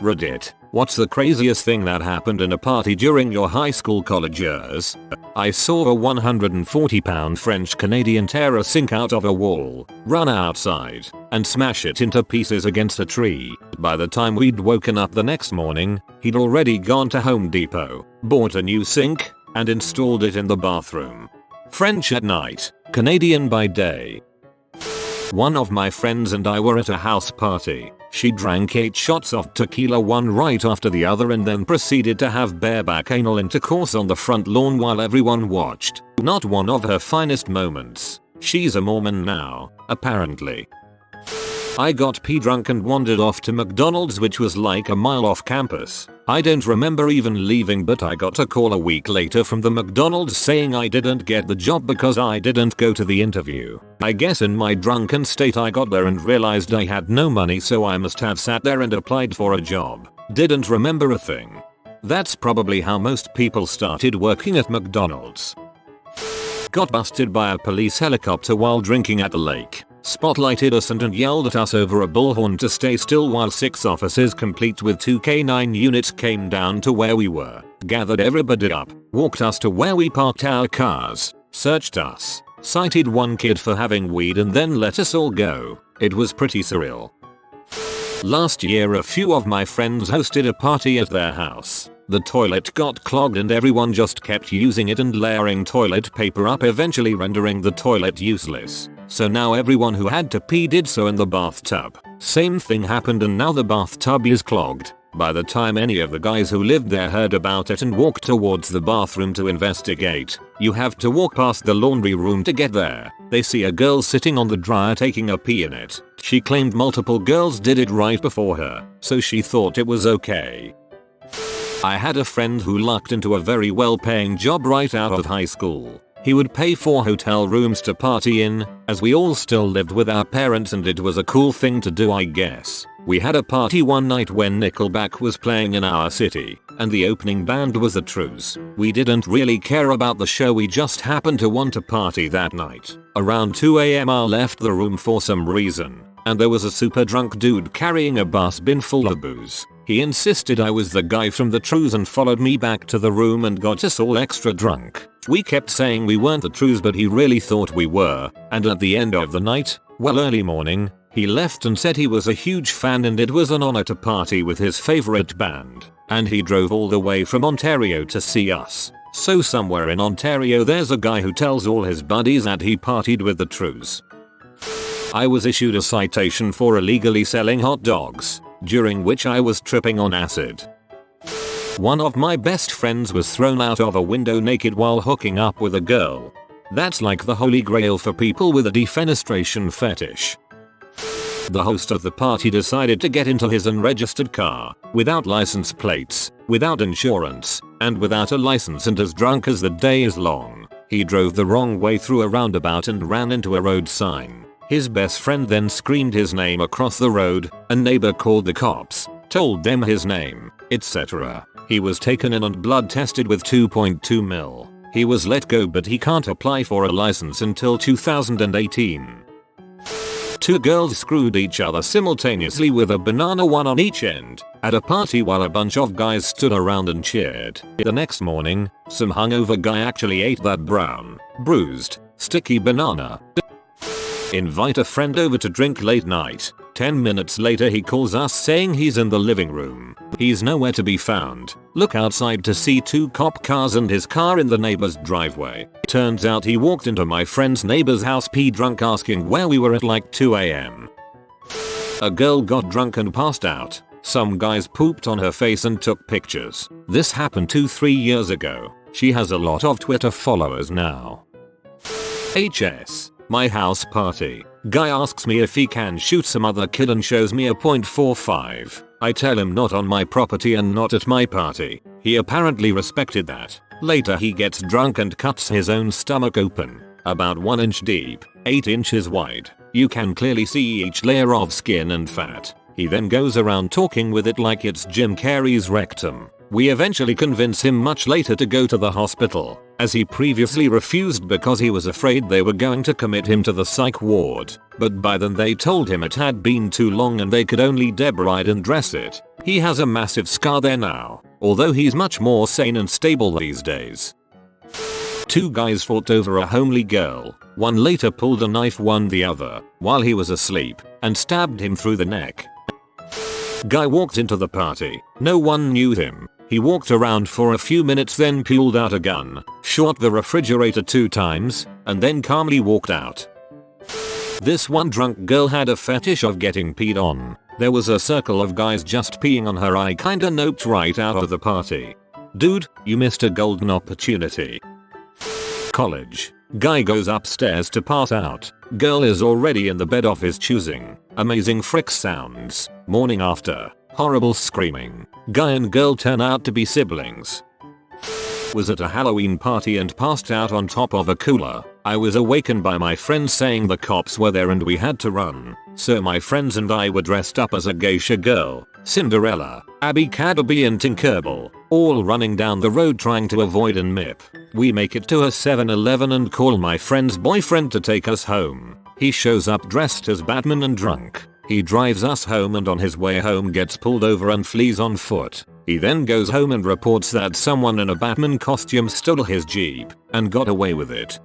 Reddit, what's the craziest thing that happened in a party during your high school college years? I saw a 140-pound French Canadian tear a sink out of a wall, run outside, and smash it into pieces against a tree. By the time we'd woken up the next morning, he'd already gone to Home Depot, bought a new sink, and installed it in the bathroom. French at night, Canadian by day. One of my friends and I were at a house party. She drank 8 shots of tequila one right after the other and then proceeded to have bareback anal intercourse on the front lawn while everyone watched. Not one of her finest moments. She's a Mormon now, apparently. I got pee drunk and wandered off to McDonald's, which was like a mile off campus. I don't remember even leaving, but I got a call a week later from the McDonald's saying I didn't get the job because I didn't go to the interview. I guess in my drunken state I got there and realized I had no money, so I must have sat there and applied for a job. Didn't remember a thing. That's probably how most people started working at McDonald's. Got busted by a police helicopter while drinking at the lake. Spotlighted us and yelled at us over a bullhorn to stay still while 6 officers complete with 2 K9 units came down to where we were, gathered everybody up, walked us to where we parked our cars, searched us, cited one kid for having weed and then let us all go. It was pretty surreal. Last year a few of my friends hosted a party at their house. The toilet got clogged and everyone just kept using it and layering toilet paper up, eventually rendering the toilet useless. So now everyone who had to pee did so in the bathtub. Same thing happened and now the bathtub is clogged. By the time any of the guys who lived there heard about it and walked towards the bathroom to investigate, you have to walk past the laundry room to get there. They see a girl sitting on the dryer taking a pee in it. She claimed multiple girls did it right before her, so she thought it was okay. I had a friend who lucked into a very well-paying job right out of high school. He would pay for hotel rooms to party in, as we all still lived with our parents and it was a cool thing to do, I guess. We had a party one night when Nickelback was playing in our city, and the opening band was the Trues. We didn't really care about the show, we just happened to want to party that night. Around 2 AM I left the room for some reason, and there was a super drunk dude carrying a bus bin full of booze. He insisted I was the guy from the Trues and followed me back to the room and got us all extra drunk. We kept saying we weren't the Trues, but he really thought we were, and at the end of the night, well, early morning, he left and said he was a huge fan and it was an honor to party with his favorite band, and he drove all the way from Ontario to see us. So somewhere in Ontario there's a guy who tells all his buddies that he partied with the Trues. I was issued a citation for illegally selling hot dogs, during which I was tripping on acid. One of my best friends was thrown out of a window naked while hooking up with a girl. That's like the holy grail for people with a defenestration fetish. The host of the party decided to get into his unregistered car, without license plates, without insurance, and without a license, and as drunk as the day is long. He drove the wrong way through a roundabout and ran into a road sign. His best friend then screamed his name across the road, a neighbor called the cops, told them his name, etc. He was taken in and blood tested with 2.2 mil. He was let go, but he can't apply for a license until 2018. 2 girls screwed each other simultaneously with a banana, one on each end, at a party while a bunch of guys stood around and cheered. The next morning, some hungover guy actually ate that brown, bruised, sticky banana. Invite a friend over to drink late night. 10 minutes later he calls us saying he's in the living room. He's nowhere to be found. Look outside to see 2 cop cars and his car in the neighbor's driveway. Turns out he walked into my friend's neighbor's house pee drunk, asking where we were at like 2 AM. A girl got drunk and passed out. Some guys pooped on her face and took pictures. This happened 2-3 years ago. She has a lot of Twitter followers now. HS. My house party. Guy asks me if he can shoot some other kid and shows me a .45. I tell him not on my property and not at my party. He apparently respected that. Later he gets drunk and cuts his own stomach open. About 1 inch deep, 8 inches wide. You can clearly see each layer of skin and fat. He then goes around talking with it like it's Jim Carrey's rectum. We eventually convince him much later to go to the hospital, as he previously refused because he was afraid they were going to commit him to the psych ward, but by then they told him it had been too long and they could only debride and dress it. He has a massive scar there now, although he's much more sane and stable these days. Two guys fought over a homely girl. One later pulled a knife on the other while he was asleep and stabbed him through the neck. Guy walked into the party. No one knew him. He walked around for a few minutes, then pulled out a gun, shot the refrigerator 2 times, and then calmly walked out. This one drunk girl had a fetish of getting peed on. There was a circle of guys just peeing on her. I kinda noped right out of the party. Dude, you missed a golden opportunity. College. Guy goes upstairs to pass out. Girl is already in the bed of his choosing. Amazing frick sounds. Morning after. Horrible screaming. Guy and girl turn out to be siblings. Was at a Halloween party and passed out on top of a cooler. I was awakened by my friends saying the cops were there and we had to run. So my friends and I were dressed up as a geisha girl, Cinderella, Abby Cadderby and Tinkerbell, all running down the road trying to avoid an MIP. We make it to a 7-Eleven and call my friend's boyfriend to take us home. He shows up dressed as Batman and drunk. He drives us home and on his way home gets pulled over and flees on foot. He then goes home and reports that someone in a Batman costume stole his Jeep and got away with it.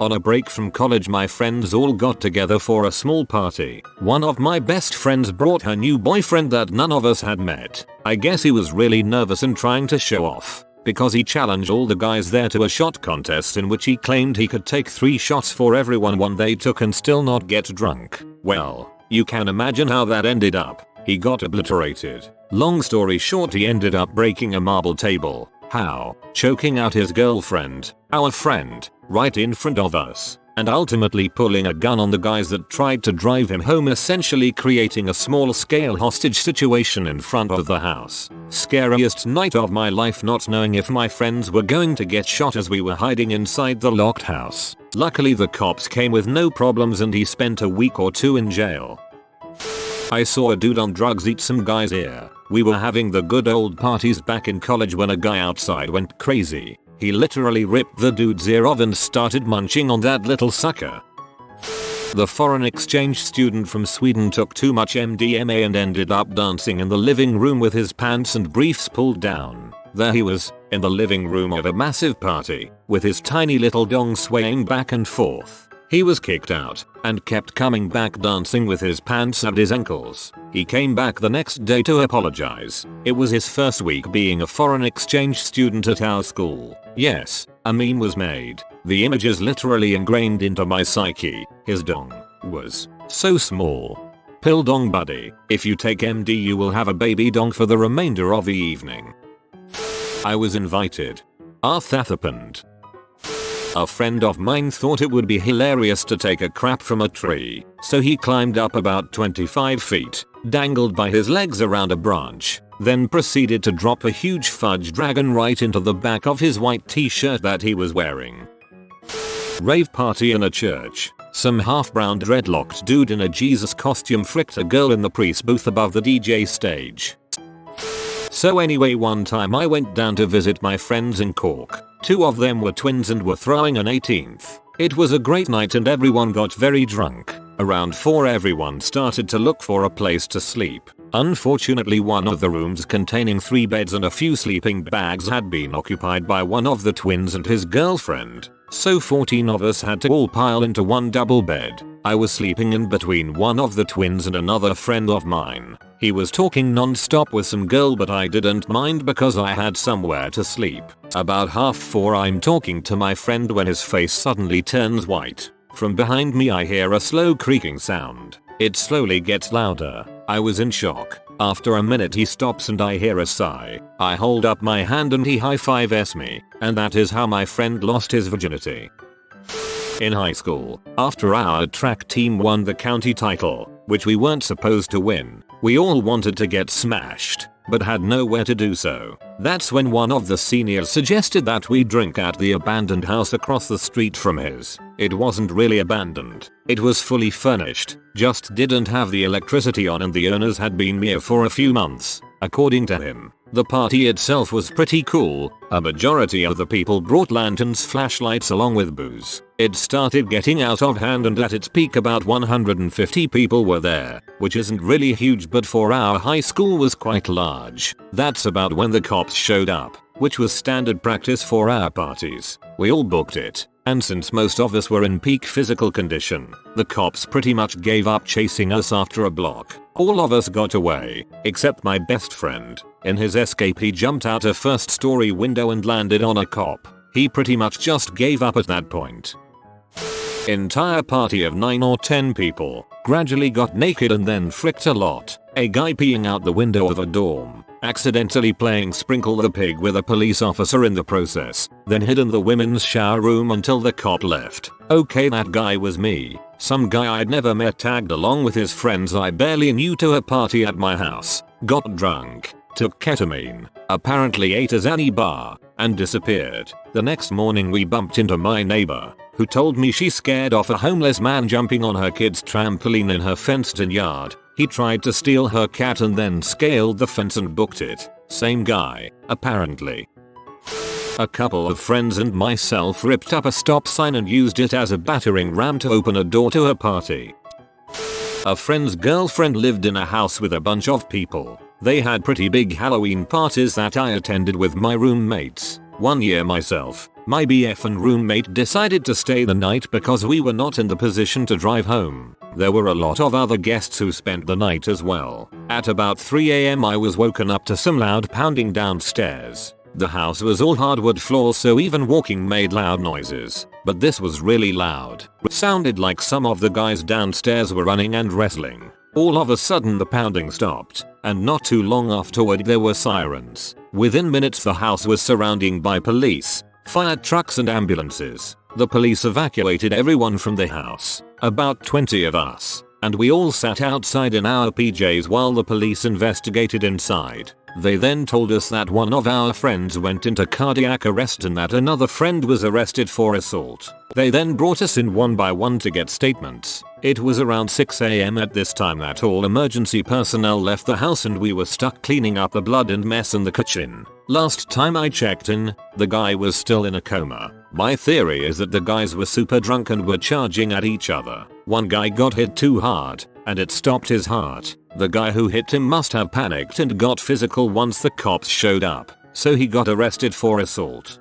On a break from college, my friends all got together for a small party. One of my best friends brought her new boyfriend that none of us had met. I guess he was really nervous and trying to show off, because he challenged all the guys there to a shot contest in which he claimed he could take 3 shots for everyone one they took and still not get drunk. Well, you can imagine how that ended up. He got obliterated. Long story short, he ended up breaking a marble table. How? Choking out his girlfriend, our friend, right in front of us, and ultimately pulling a gun on the guys that tried to drive him home, essentially creating a small-scale hostage situation in front of the house. Scariest night of my life, not knowing if my friends were going to get shot as we were hiding inside the locked house. Luckily the cops came with no problems and he spent a week or 2 in jail. I saw a dude on drugs eat some guy's ear. We were having the good old parties back in college when a guy outside went crazy. He literally ripped the dude's ear off and started munching on that little sucker. The foreign exchange student from Sweden took too much MDMA and ended up dancing in the living room with his pants and briefs pulled down. There he was, in the living room of a massive party, with his tiny little dong swaying back and forth. He was kicked out and kept coming back dancing with his pants at his ankles. He came back the next day to apologize. It was his first week being a foreign exchange student at our school. Yes, a meme was made. The image is literally ingrained into my psyche. His dong was so small. Pill dong buddy. If you take MD you will have a baby dong for the remainder of the evening. I was invited. That happened. A friend of mine thought it would be hilarious to take a crap from a tree, so he climbed up about 25 feet, dangled by his legs around a branch, then proceeded to drop a huge fudge dragon right into the back of his white t-shirt that he was wearing. Rave party in a church. Some half-brown dreadlocked dude in a Jesus costume fricked a girl in the priest booth above the DJ stage. So anyway, one time I went down to visit my friends in Cork. 2 of them were twins and were throwing an 18th. It was a great night and everyone got very drunk. Around 4 everyone started to look for a place to sleep. Unfortunately, one of the rooms containing 3 beds and a few sleeping bags had been occupied by one of the twins and his girlfriend. So 14 of us had to all pile into one double bed. I was sleeping in between one of the twins and another friend of mine. He was talking non-stop with some girl, but I didn't mind because I had somewhere to sleep. About 3:30 I'm talking to my friend when his face suddenly turns white. From behind me I hear a slow creaking sound. It slowly gets louder. I was in shock. After a minute he stops and I hear a sigh. I hold up my hand and he high-fives me. And that is how my friend lost his virginity. In high school, after our track team won the county title, which we weren't supposed to win, we all wanted to get smashed, but had nowhere to do so. That's when one of the seniors suggested that we drink at the abandoned house across the street from his. It wasn't really abandoned. It was fully furnished, just didn't have the electricity on and the owners had been here for a few months, according to him. The party itself was pretty cool. A majority of the people brought lanterns, flashlights along with booze. It started getting out of hand and at its peak about 150 people were there, which isn't really huge but for our high school was quite large. That's about when the cops showed up, which was standard practice for our parties. We all booked it, and since most of us were in peak physical condition, the cops pretty much gave up chasing us after a block. All of us got away, except my best friend. In his escape he jumped out a first-story window and landed on a cop. He pretty much just gave up at that point. Entire party of 9 or 10 people gradually got naked and then fricked a lot. A guy peeing out the window of a dorm, accidentally playing Sprinkle the Pig with a police officer in the process, then hid in the women's shower room until the cop left. Okay, that guy was me. Some guy I'd never met tagged along with his friends I barely knew to a party at my house, got drunk, took ketamine, apparently ate a Zanny bar, and disappeared. The next morning we bumped into my neighbor, who told me she scared off a homeless man jumping on her kid's trampoline in her fenced-in yard. He tried to steal her cat and then scaled the fence and booked it. Same guy, apparently. A couple of friends and myself ripped up a stop sign and used it as a battering ram to open a door to a party. A friend's girlfriend lived in a house with a bunch of people. They had pretty big Halloween parties that I attended with my roommates. One year myself, my BF and roommate decided to stay the night because we were not in the position to drive home. There were a lot of other guests who spent the night as well. At about 3 AM I was woken up to some loud pounding downstairs. The house was all hardwood floors so even walking made loud noises, but this was really loud. It sounded like some of the guys downstairs were running and wrestling. All of a sudden the pounding stopped, and not too long afterward there were sirens. Within minutes the house was surrounded by police, fire trucks and ambulances. The police evacuated everyone from the house, about 20 of us, and we all sat outside in our PJs while the police investigated inside. They then told us that one of our friends went into cardiac arrest and that another friend was arrested for assault. They then brought us in one by one to get statements. It was around 6 AM at this time that all emergency personnel left the house and we were stuck cleaning up the blood and mess in the kitchen. Last time I checked in, the guy was still in a coma. My theory is that the guys were super drunk and were charging at each other. One guy got hit too hard, and it stopped his heart. The guy who hit him must have panicked and got physical once the cops showed up, so he got arrested for assault.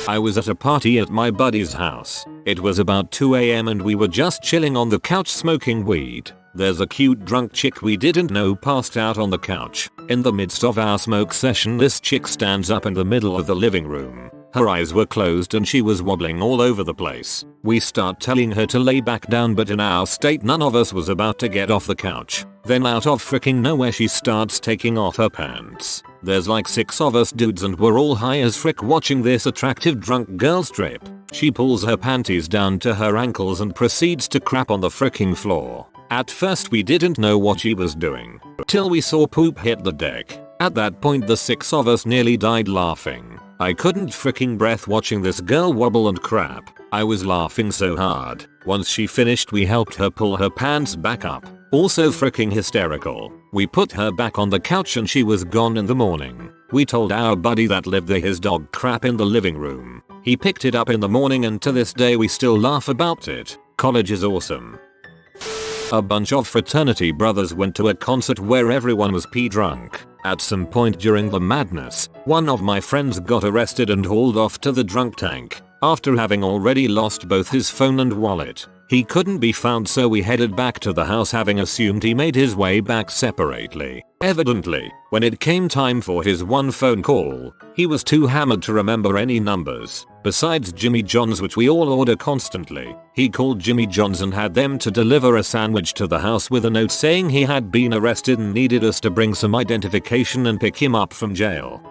I was at a party at my buddy's house. It was about 2 AM and we were just chilling on the couch smoking weed. There's a cute drunk chick we didn't know passed out on the couch. In the midst of our smoke session this chick stands up in the middle of the living room. Her eyes were closed and she was wobbling all over the place. We start telling her to lay back down but in our state none of us was about to get off the couch. Then out of freaking nowhere she starts taking off her pants. There's like 6 of us dudes and we're all high as frick watching this attractive drunk girl strip. She pulls her panties down to her ankles and proceeds to crap on the freaking floor. At first we didn't know what she was doing, till we saw poop hit the deck. At that point the 6 of us nearly died laughing. I couldn't freaking breath watching this girl wobble and crap. I was laughing so hard. Once she finished we helped her pull her pants back up. Also freaking hysterical. We put her back on the couch and she was gone in the morning. We told our buddy that lived there his dog crap in the living room. He picked it up in the morning and to this day we still laugh about it. College is awesome. A bunch of fraternity brothers went to a concert where everyone was pee drunk. At some point during the madness, one of my friends got arrested and hauled off to the drunk tank. After having already lost both his phone and wallet, he couldn't be found so we headed back to the house having assumed he made his way back separately. Evidently, when it came time for his one phone call, he was too hammered to remember any numbers. Besides Jimmy John's which we all order constantly, he called Jimmy John's and had them to deliver a sandwich to the house with a note saying he had been arrested and needed us to bring some identification and pick him up from jail.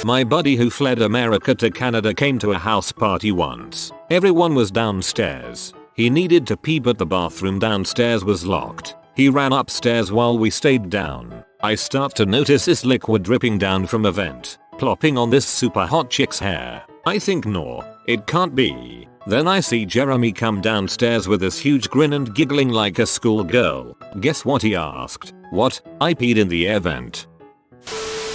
My buddy who fled America to Canada came to a house party once. Everyone was downstairs. He needed to pee but the bathroom downstairs was locked. He ran upstairs while we stayed down. I start to notice this liquid dripping down from a vent, plopping on this super hot chick's hair. I think no, it can't be. Then I see Jeremy come downstairs with this huge grin and giggling like a schoolgirl. Guess what he asked? What? I peed in the air vent.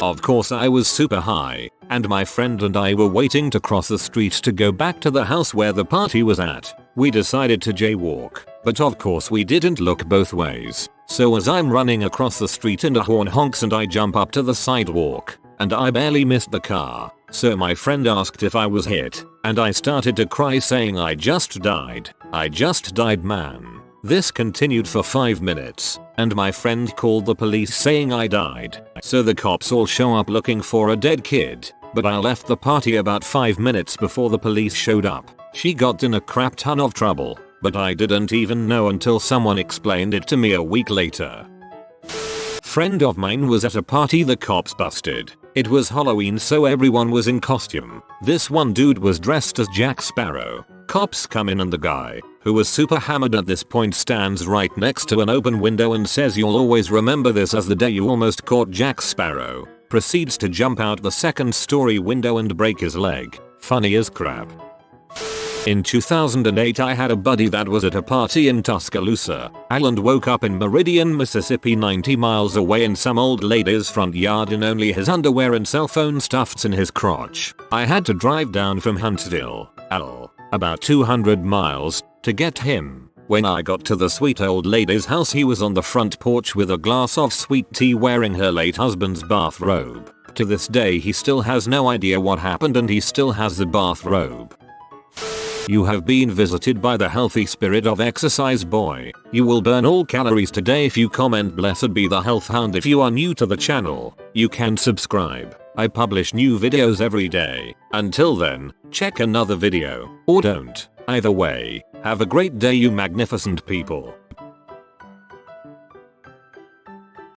Of course I was super high, and my friend and I were waiting to cross the street to go back to the house where the party was at. We decided to jaywalk, but of course we didn't look both ways. So as I'm running across the street and a horn honks and I jump up to the sidewalk, and I barely missed the car. So my friend asked if I was hit, and I started to cry saying I just died. I just died, man. This continued for 5 minutes, and my friend called the police saying I died. So the cops all show up looking for a dead kid, but I left the party about 5 minutes before the police showed up. She got in a crap ton of trouble, but I didn't even know until someone explained it to me a week later. Friend of mine was at a party the cops busted. It was Halloween, so everyone was in costume. This one dude was dressed as Jack Sparrow. Cops come in and the guy, who was super hammered at this point, stands right next to an open window and says, "You'll always remember this as the day you almost caught Jack Sparrow." Proceeds to jump out the second-story window and break his leg. Funny as crap. In 2008 I had a buddy that was at a party in Tuscaloosa. Alan woke up in Meridian, Mississippi, 90 miles away in some old lady's front yard in only his underwear and cell phone stuffed in his crotch. I had to drive down from Huntsville, about 200 miles, to get him. When I got to the sweet old lady's house, he was on the front porch with a glass of sweet tea wearing her late husband's bathrobe. To this day he still has no idea what happened and he still has the bathrobe. You have been visited by the healthy spirit of exercise boy. You will burn all calories today if you comment "Blessed be the health hound." If you are new to the channel, you can subscribe. I publish new videos every day. Until then, check another video, or don't. Either way, have a great day, you magnificent people.